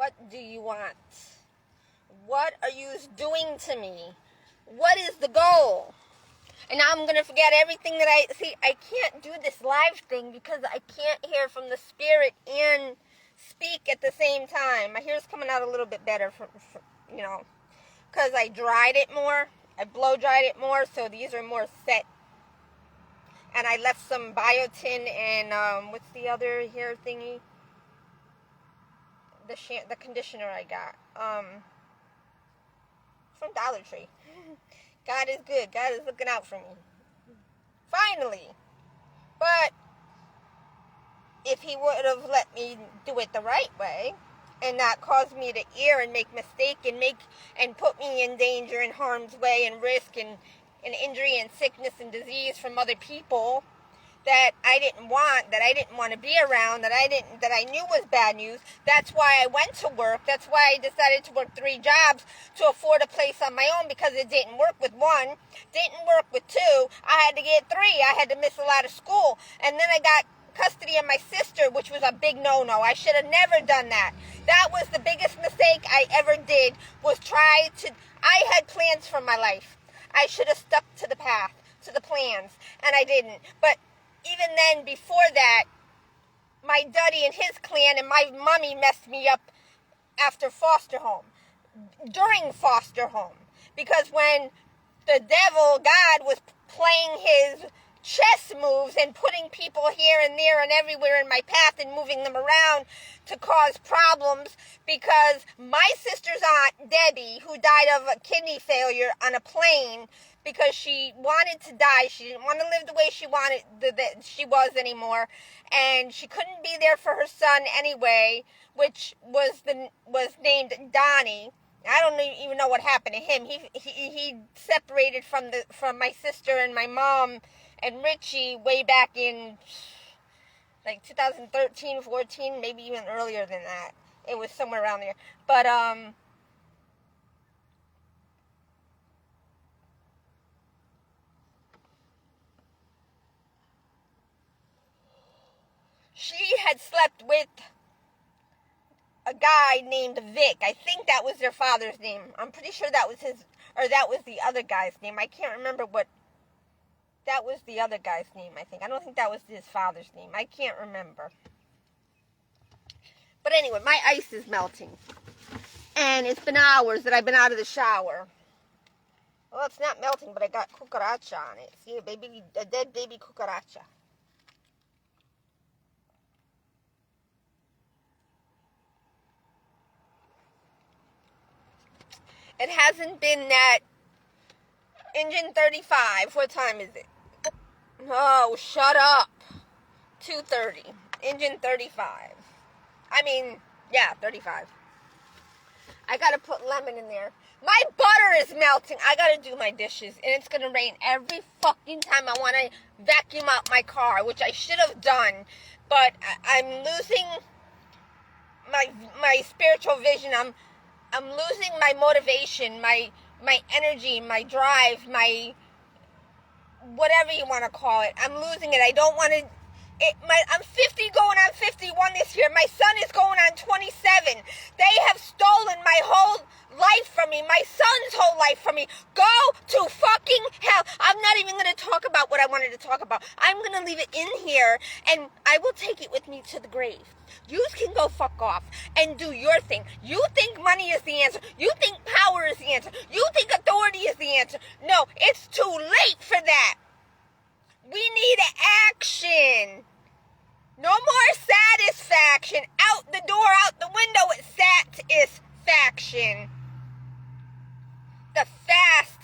What do you want? What are you doing to me? What is the goal? And now I'm going to forget everything that I can't do this live thing because I can't hear from the spirit and speak at the same time. My hair's coming out a little bit better, because I dried it more. I blow dried it more, so these are more set. And I left some biotin and, what's the other hair thingy? The conditioner I got. From Dollar Tree. God is good. God is looking out for me. Finally. But if he would have let me do it the right way and not cause me to err and make mistake and put me in danger and harm's way and risk and injury and sickness and disease from other people that I didn't want to be around, that I knew was bad news. That's why I went to work. That's why I decided to work 3 jobs to afford a place on my own, because it didn't work with 1, didn't work with 2. I had to get 3. I had to miss a lot of school. And then I got custody of my sister, which was a big no-no. I should have never done that. That was the biggest mistake I ever did, was I had plans for my life. I should have stuck to the path, to the plans, and I didn't. But even then, before that, my daddy and his clan and my mommy messed me up after foster home, during foster home. Because when the devil, God, was playing his chess moves and putting people here and there and everywhere in my path and moving them around to cause problems, because my sister's aunt, Debbie, who died of a kidney failure on a plane, because she wanted to die. She didn't want to live the way she was anymore, and she couldn't be there for her son anyway, which was named Donnie. I don't even know what happened to him. He separated from my sister and my mom and Richie way back in like 2013, 14, maybe even earlier than that. It was somewhere around there. But she had slept with a guy named Vic. I think that was their father's name. I'm pretty sure that was the other guy's name. I can't remember what. That was the other guy's name, I think. I don't think that was his father's name. I can't remember. But anyway, my ice is melting. And it's been hours that I've been out of the shower. Well, it's not melting, but I got cucaracha on it. See, a dead baby cucaracha. It hasn't been that Engine 35. What time is it? Oh, shut up. 2:30. Engine 35. I mean, yeah, 35. I gotta put lemon in there. My butter is melting. I gotta do my dishes, and it's gonna rain every fucking time I want to vacuum out my car, which I should have done, but I'm losing my spiritual vision. I'm losing my motivation, my energy, my drive, my whatever you want to call it. I'm losing it. I don't want to. I'm 50 going on 51 this year. My son is going on 27. They have stolen my whole life from me. My son's whole life from me. Go to fucking hell. I'm not even going to talk about what I wanted to talk about. I'm going to leave it in here, and I will take it with me to the grave. You can go fuck off and do your thing. You think money is the answer. You think power is the answer. You think authority is the answer. No, it's too late for that. We need action. No more satisfaction. Out the door, out the window, it's satisfaction. The fast,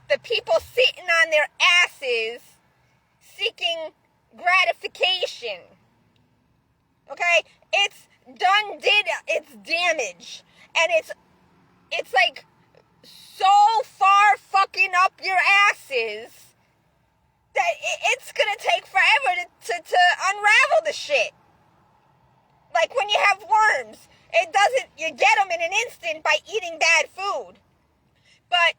the people sitting on their asses seeking gratification. Okay? It's it's damage. And it's like so far fucking up your asses that it's gonna take forever to unravel the shit. Like when you have worms, you get them in an instant by eating bad food. But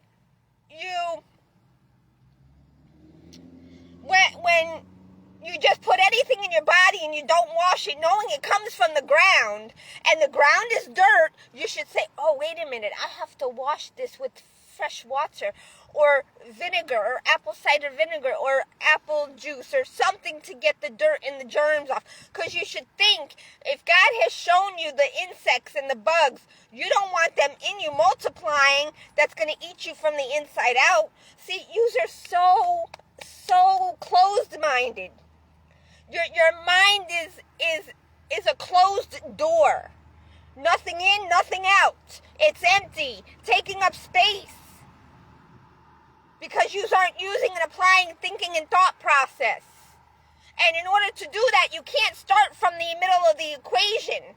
when you just put anything in your body and you don't wash it, knowing it comes from the ground, and the ground is dirt, you should say, oh, wait a minute, I have to wash this with fresh water, or vinegar, or apple cider vinegar, or apple juice, or something to get the dirt and the germs off. Because you should think, if God has shown you the insects and the bugs, you don't want them in you multiplying, that's going to eat you from the inside out. See, yous are so closed-minded. Your mind is a closed door. Nothing in, nothing out. It's empty, taking up space. Because you aren't using and applying thinking and thought process. And in order to do that, you can't start from the middle of the equation.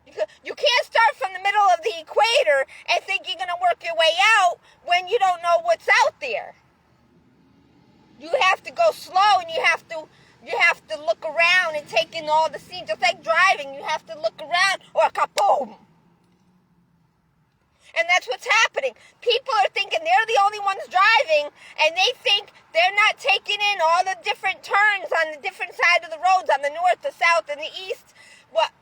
You can't start from the middle of the equator and think you're going to work your way out when you don't know what's out there. You have to go slow, and you have to look around and take in all the scenes. Just like driving, you have to look around, or kaboom. And that's what's happening. People are thinking they're the only ones driving, and they think they're not taking in all the different turns on the different sides of the roads, on the north, the south, and the east,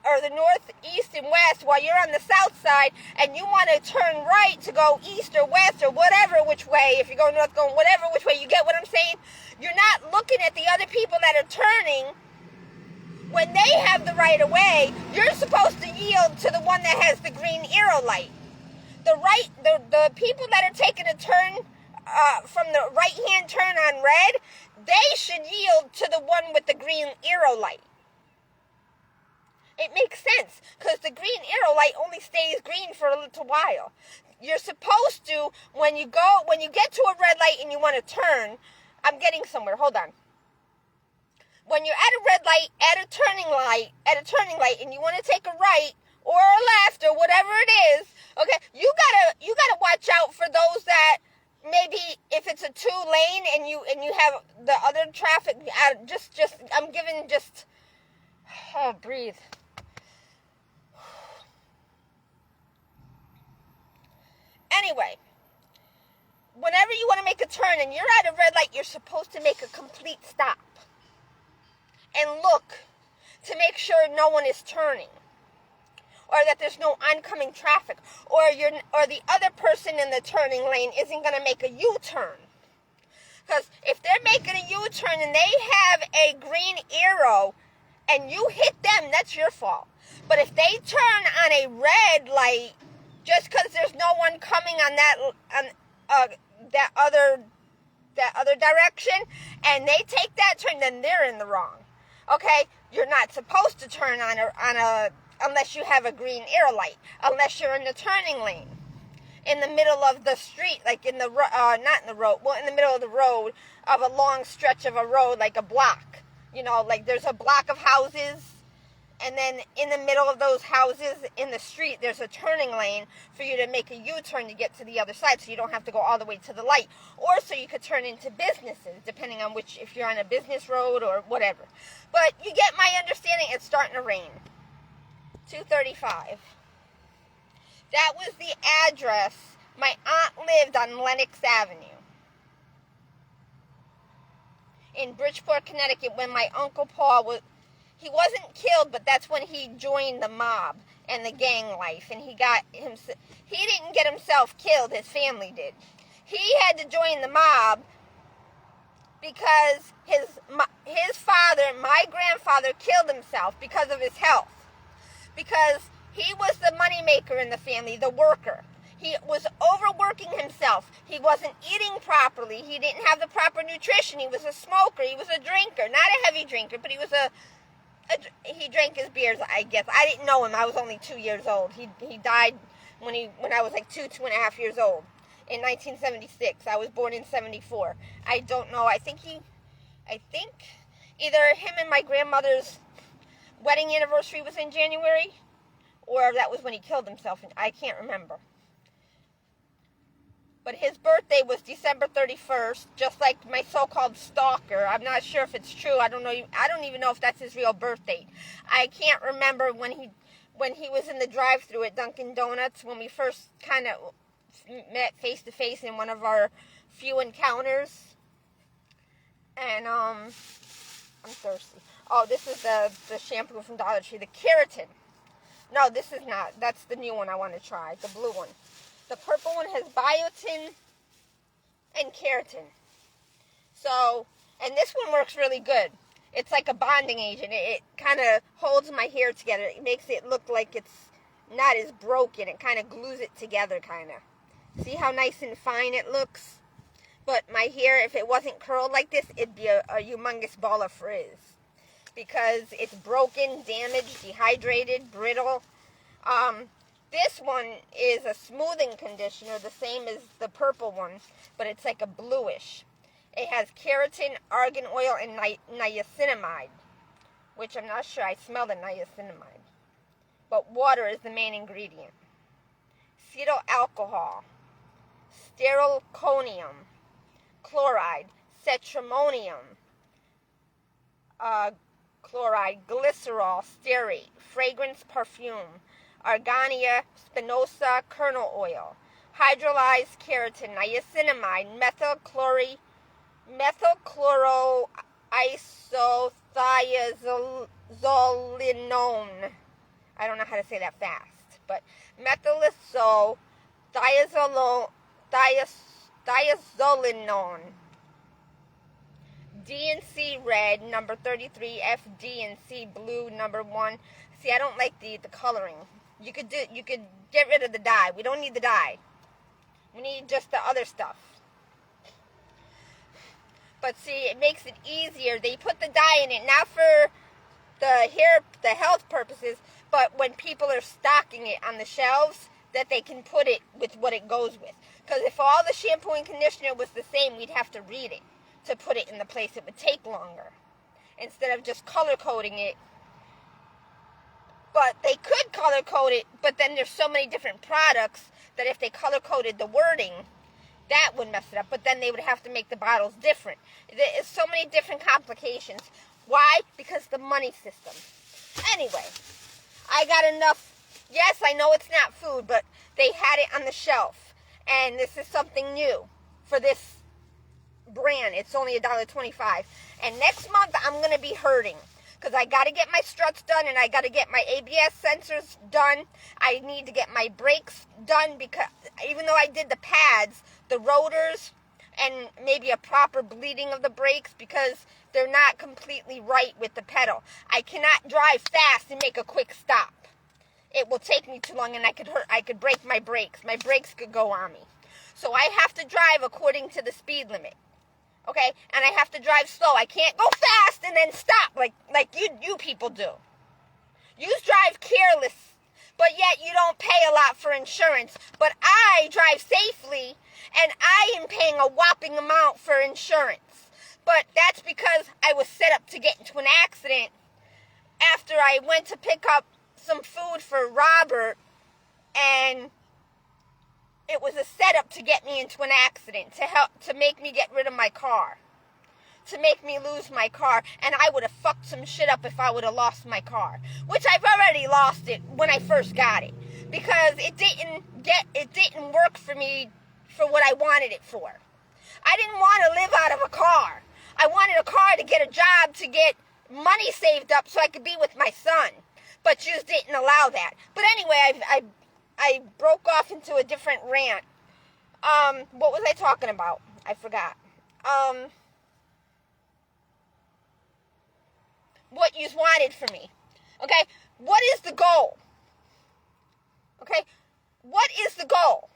or the north, east, and west, while you're on the south side, and you want to turn right to go east or west or whatever which way. If you're going north, going whatever which way, you get what I'm saying? You're not looking at the other people that are turning. When they have the right of way, you're supposed to yield to the one that has the green arrow light. The people that are taking a turn from the right-hand turn on red, they should yield to the one with the green arrow light. It makes sense, because the green arrow light only stays green for a little while. You're supposed to, when you get to a red light and you want to turn, I'm getting somewhere, hold on. When you're at a red light, at a turning light, and you want to take a right, or a left, or whatever it is, okay, you gotta watch out for those that maybe if it's a 2-lane and you have the other traffic, I'm giving just, breathe. Anyway, whenever you want to make a turn and you're at a red light, you're supposed to make a complete stop and look to make sure no one is turning, or that there's no oncoming traffic, or the other person in the turning lane isn't going to make a U-turn. Because if they're making a U-turn and they have a green arrow and you hit them, that's your fault. But if they turn on a red light, just because there's no one coming on that other direction, and they take that turn, then they're in the wrong. Okay, you're not supposed to turn on a unless you have a green arrow light, unless you're in the turning lane, in the middle of the street, like in the not in the road, well, in the middle of the road of a long stretch of a road, like a block. You know, like there's a block of houses. And then in the middle of those houses in the street, there's a turning lane for you to make a U-turn to get to the other side, so you don't have to go all the way to the light. Or so you could turn into businesses, depending on if you're on a business road or whatever. But you get my understanding. It's starting to rain. 2:35. That was the address. My aunt lived on Lenox Avenue in Bridgeport, Connecticut, when my Uncle Paul he wasn't killed, but that's when he joined the mob and the gang life, and he didn't get himself killed, his family did. He had to join the mob because his father, my grandfather, killed himself because of his health. Because he was the moneymaker in the family, the worker. He was overworking himself. He wasn't eating properly. He didn't have the proper nutrition. He was a smoker. He was a drinker. Not a heavy drinker, but he drank his beers, I guess. I didn't know him. I was only 2 years old. He died when I was like 2.5 years old in 1976. I was born in 74. I don't know. I think either him and my grandmother's wedding anniversary was in January, or that was when he killed himself. I can't remember. But his birthday was December 31st, just like my so-called stalker. I'm not sure if it's true. I don't even know if that's his real birth date. I can't remember when he was in the drive-thru at Dunkin' Donuts, when we first kind of met face-to-face in one of our few encounters. And, I'm thirsty. Oh, this is the shampoo from Dollar Tree, the Keratin. No, this is not. That's the new one I want to try, the blue one. The purple one has biotin and keratin. So, and this one works really good. It's like a bonding agent. It kind of holds my hair together. It makes it look like it's not as broken. It kind of glues it together, kind of. See how nice and fine it looks? But my hair, if it wasn't curled like this, it'd be a humongous ball of frizz. Because it's broken, damaged, dehydrated, brittle. This one is a smoothing conditioner, the same as the purple one, but it's like a bluish. It has keratin, argan oil, and niacinamide, which I'm not sure. I smell the niacinamide. But water is the main ingredient. Cetyl alcohol, sterolconium, chloride, cetrimonium, chloride, glycerol, stearate, fragrance, perfume, argania spinosa, kernel oil, hydrolyzed keratin, niacinamide, methylchloroisothiazolinone. I don't know how to say that fast, but methylchlorothiazolinone. D and C red, number 33, F, D, and C blue, number 1. See, I don't like the coloring. You could get rid of the dye. We don't need the dye. We need just the other stuff. But see, it makes it easier. They put the dye in it, not for the health purposes, but when people are stocking it on the shelves, that they can put it with what it goes with. Because if all the shampoo and conditioner was the same, we'd have to read it to put it in the place. It would take longer instead of just color coding it. But they could color code it, but then there's so many different products that if they color coded the wording, that would mess it up. But then they would have to make the bottles different. There's so many different complications. Why? Because the money system. Anyway, I got enough. Yes, I know it's not food, but they had it on the shelf. And this is something new for this brand. It's only $1.25. And next month, I'm going to be hurting. Because I got to get my struts done, and I got to get my ABS sensors done. I need to get my brakes done, because even though I did the pads, the rotors, and maybe a proper bleeding of the brakes, because they're not completely right with the pedal. I cannot drive fast and make a quick stop. It will take me too long, and I could break my brakes. My brakes could go on me. So I have to drive according to the speed limit. Okay, and I have to drive slow. I can't go fast and then stop like you people do. You drive careless, but yet you don't pay a lot for insurance. But I drive safely, and I am paying a whopping amount for insurance. But that's because I was set up to get into an accident after I went to pick up some food for Robert, and it was a setup to get me into an accident, to make me get rid of my car, to make me lose my car, and I would have fucked some shit up if I would have lost my car, which I've already lost it when I first got it, because it didn't work for me for what I wanted it for. I didn't want to live out of a car. I wanted a car to get a job, to get money saved up so I could be with my son, but you didn't allow that. But anyway, I broke off into a different rant. What was I talking about? I forgot. What you wanted from me. Okay? What is the goal? Okay? What is the goal?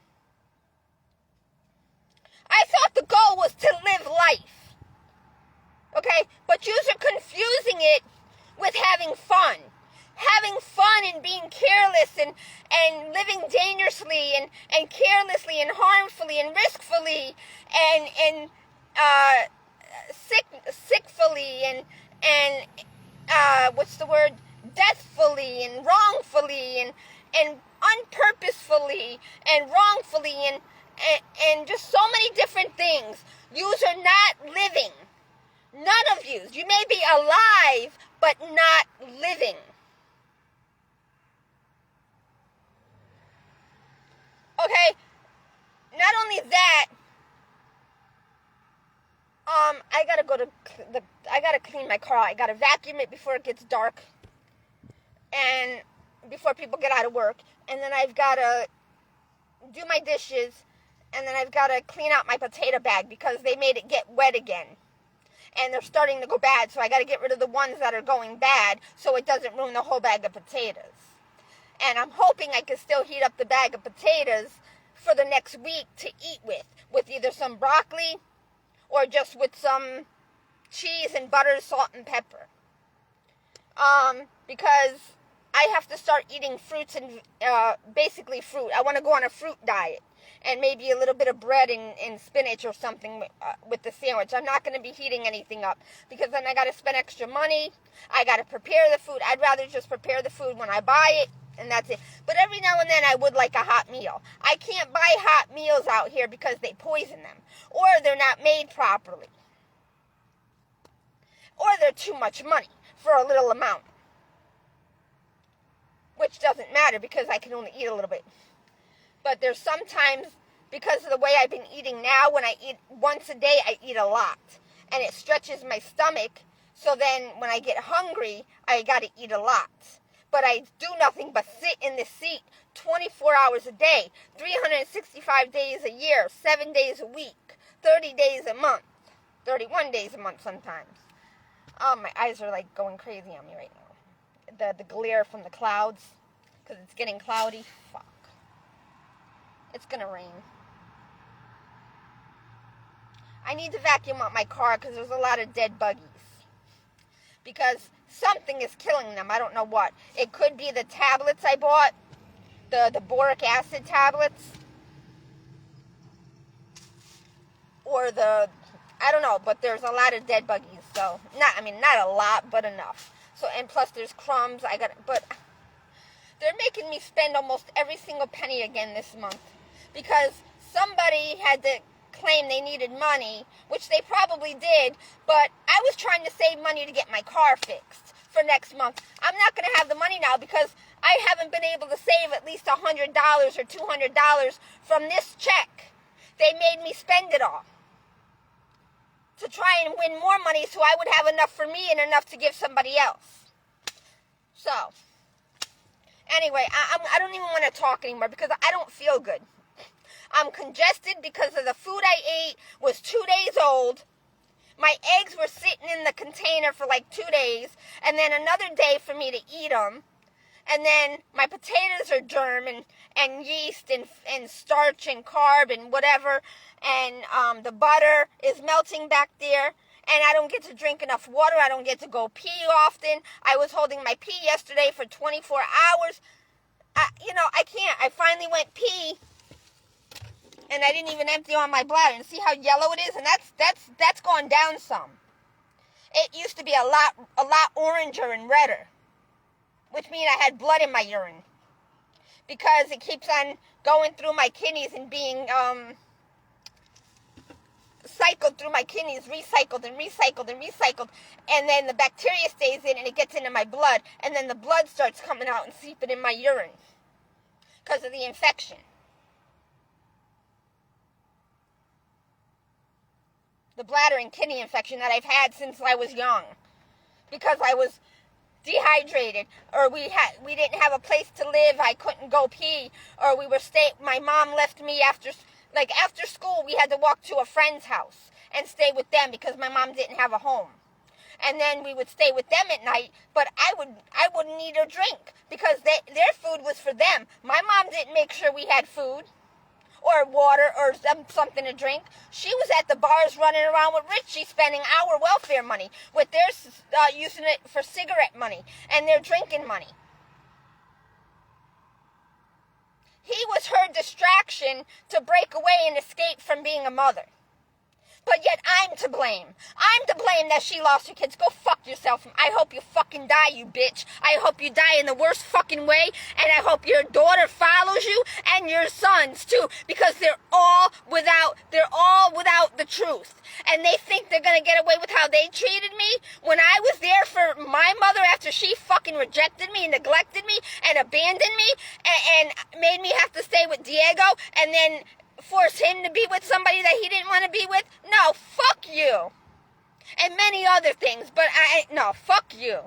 I thought the goal was to live life. Okay? But you're confusing it with having fun. Having fun and being careless and living dangerously and carelessly and harmfully and riskfully and sickfully and what's the word? Deathfully and wrongfully and unpurposefully and wrongfully and just so many different things. Yous are not living. None of yous. You may be alive, but not living. Okay, not only that, I gotta go to I gotta clean my car. I gotta vacuum it before it gets dark, and before people get out of work. And then I've gotta do my dishes, and then I've gotta clean out my potato bag because they made it get wet again, and they're starting to go bad. So I gotta get rid of the ones that are going bad so it doesn't ruin the whole bag of potatoes. And I'm hoping I can still heat up the bag of potatoes for the next week to eat with either some broccoli or just with some cheese and butter, salt, and pepper. Because I have to start eating fruits and basically fruit. I want to go on a fruit diet and maybe a little bit of bread and spinach or something with the sandwich. I'm not going to be heating anything up because then I got to spend extra money. I got to prepare the food. I'd rather just prepare the food when I buy it, and that's it. But every now and then I would like a hot meal. I can't buy hot meals out here because they poison them, or they're not made properly, or they're too much money for a little amount, which doesn't matter because I can only eat a little bit. But there's sometimes, because of the way I've been eating now, when I eat once a day, I eat a lot, and it stretches my stomach. So then when I get hungry, I got to eat a lot. But I do nothing but sit in the seat 24 hours a day, 365 days a year, 7 days a week, 30 days a month, 31 days a month sometimes. Oh, my eyes are like going crazy on me right now. The glare from the clouds, because it's getting cloudy. Fuck. It's going to rain. I need to vacuum up my car because there's a lot of dead buggies. Because something is killing them. I don't know what. It could be the tablets I bought. The boric acid tablets. Or I don't know, but there's a lot of dead buggies. So, not a lot, but enough. So, and plus there's crumbs. But they're making me spend almost every single penny again this month. Because somebody had to claim they needed money, which they probably did, but I was trying to save money to get my car fixed for next month. I'm not going to have the money now because I haven't been able to save at least $100 or $200 from this check. They made me spend it all to try and win more money so I would have enough for me and enough to give somebody else. So, anyway, I don't even want to talk anymore because I don't feel good. I'm congested because of the food I ate was 2 days old. My eggs were sitting in the container for like 2 days, and then another day for me to eat them. And then my potatoes are germ and yeast and starch and carb and whatever. And the butter is melting back there. And I don't get to drink enough water. I don't get to go pee often. I was holding my pee yesterday for 24 hours. I can't. I finally went pee. And I didn't even empty on my bladder. And see how yellow it is? And that's gone down some. It used to be a lot oranger and redder, which means I had blood in my urine, because it keeps on going through my kidneys and being cycled through my kidneys, recycled and recycled and recycled, and then the bacteria stays in and it gets into my blood, and then the blood starts coming out and seeping in my urine because of the infection. The bladder and kidney infection that I've had since I was young, because I was dehydrated, or we didn't have a place to live. I couldn't go pee, or my mom left me after school. We had to walk to a friend's house and stay with them because my mom didn't have a home. And then we would stay with them at night, but I wouldn't eat or drink because their food was for them. My mom didn't make sure we had food or water or something to drink. She was at the bars running around with Richie, spending our welfare money, with theirs using it for cigarette money and their drinking money. He was her distraction to break away and escape from being a mother. But yet I'm to blame. I'm to blame that she lost her kids. Go fuck yourself. I hope you fucking die, you bitch. I hope you die in the worst fucking way. And I hope your daughter follows you and your sons too. Because they're all without the truth. And they think they're going to get away with how they treated me. When I was there for my mother after she fucking rejected me, neglected me, and abandoned me, and made me have to stay with Diego, and then force him to be with somebody that he didn't want to be with. No, fuck you. and many other things, but no, fuck you.